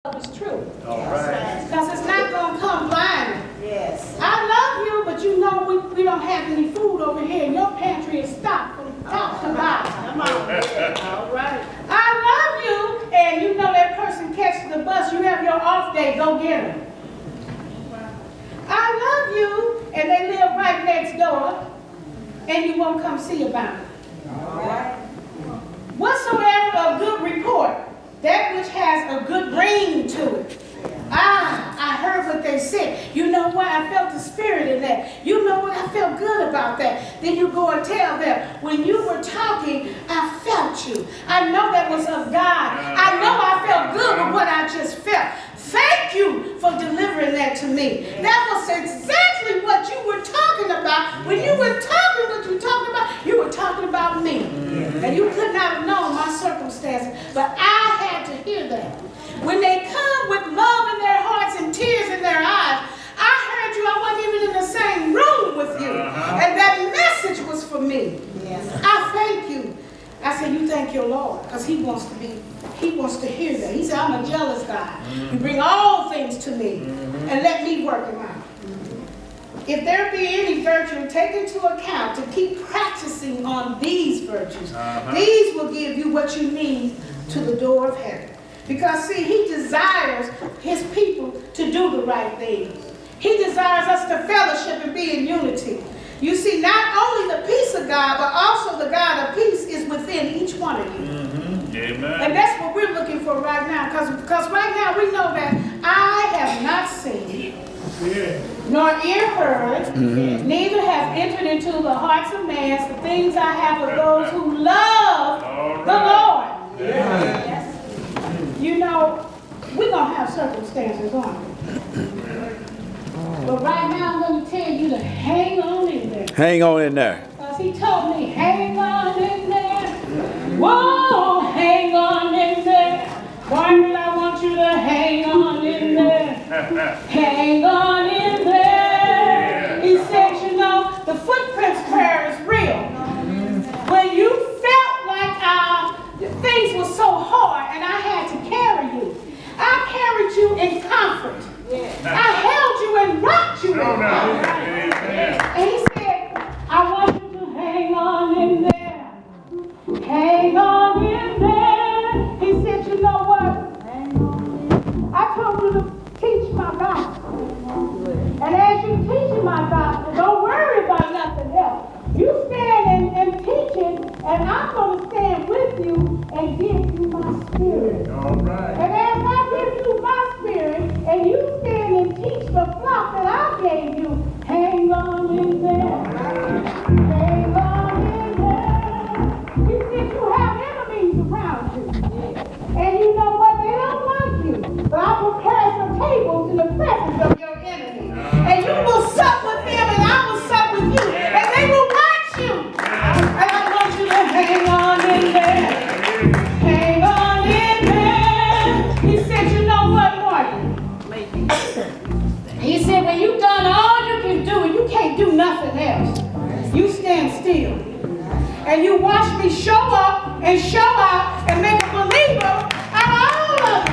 It's true. All right. Because it's not going to come blind. Yes. I love you, but you know we don't have any food over here. And your pantry is stocked from top to bottom. Come on. All right. I love you, and you know that person catches the bus. You have your off day. Go get them. I love you, and they live right next door, and you won't come see about it. All right. Whatsoever a good report, that which has a good ring to it. I heard what they said. You know what? I felt the spirit in that. You know what? I felt good about that. Then you go and tell them, when you were talking, I felt you. I know that was of God. I know I felt good with what I just felt. Thank you for delivering that to me. That was exactly what you were talking about. When you were talking what you were talking about me. And you could not have known my circumstances, but I had to hear that. When they come with love in their hearts and tears in their eyes, I heard you, I wasn't even in the same room with you. And that message was for me. Yes. I thank you. I said, you thank your Lord, because he wants to hear that. He said, I'm a jealous God. You bring all things to me and let me work them out. If there be any virtue, take into account to keep practicing on these virtues. These will give you what you need to the door of heaven. Because see, he desires his people to do the right things. He desires us to fellowship and be in unity. You see, not only the peace of God, but also the God of peace is within each one of you. Amen. And that's what we're looking for right now. Because right now we know that I have not seen, nor ear heard, neither have entered into the hearts of man the things I have for those who love the Lord. Yes. You know, we're going to have circumstances, aren't we? But right now I'm going to tell you to hang on in there. Hang on in there. Because he told me, hang on in there. Whoa, hang on in there. Margaret, I want you to hang on in there. Hang on in there. He said, you know, the footprints prayer is real. When you felt like things were so hard and I had to carry you, I carried you in comfort. I held you and rocked you in comfort. And he said, I want you to hang on in there. Hang on in there. He said, you know what? I told you to teach my gospel. And as you teach my gospel, don't worry about nothing else. You stand and teach it, and I'm going to stand with you and give you my spirit. All right. And as I give you my spirit, and you stand and teach the flock that I gave you, hang on in there. Hang on in there. He said you have enemies around you. And you know what? They don't like you. But I prepare some tables in the presence of your enemies. And you will sup with them, and I will sup with you. And they will watch you. And I want you to hang on in there. Hang on in there. He said, you know what, Martin? He said, when you've done all you can do, and you can't do nothing else, you stand still. And you watch me show up and show out and make a believer out of all of us.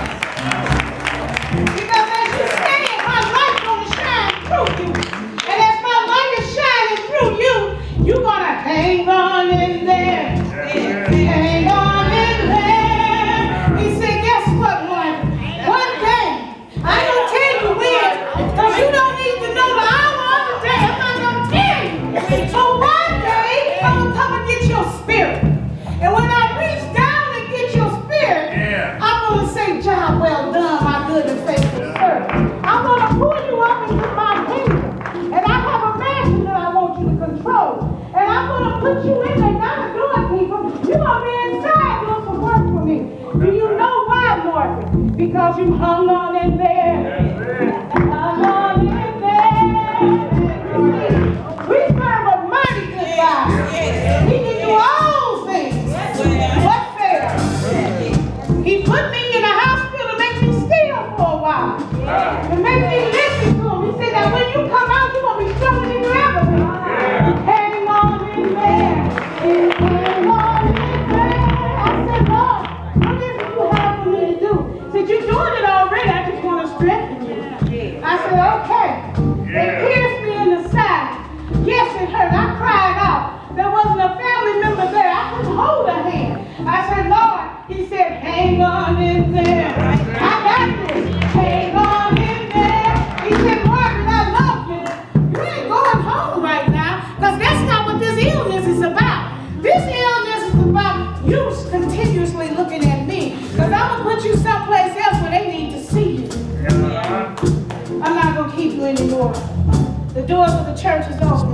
Because as you stand, my light's going to shine through you. And as my light is shining through you, you're going to hang on in there. Hang on in there. He said, guess what, Martin? One day, I ain't going to tell you when, because you don't need to know the hour of the day. I'm not going to tell you. So one day, I'm going to come and get your spirit. And when I reach down and get your spirit, I'm going to say, job well done, my good and faithful servant. I'm going to pull you up into my kingdom. And I have a mansion that I want you to control. And I'm going to put you in there, not a doorkeeper. You're going to be inside doing some work for me. Do you know why, Margaret? Because you hung on in there. Hung on in there. We serve a mighty good God. He can do all things. What fair? He put me in a hospital to make me still for a while. To make me listen to him. He said that when you come out, you're going to be stronger than you ever been. Hang on in there. Hang on in there. I said, Lord, what is it you have for me to do? He said, you're doing it already. doors of the church is open.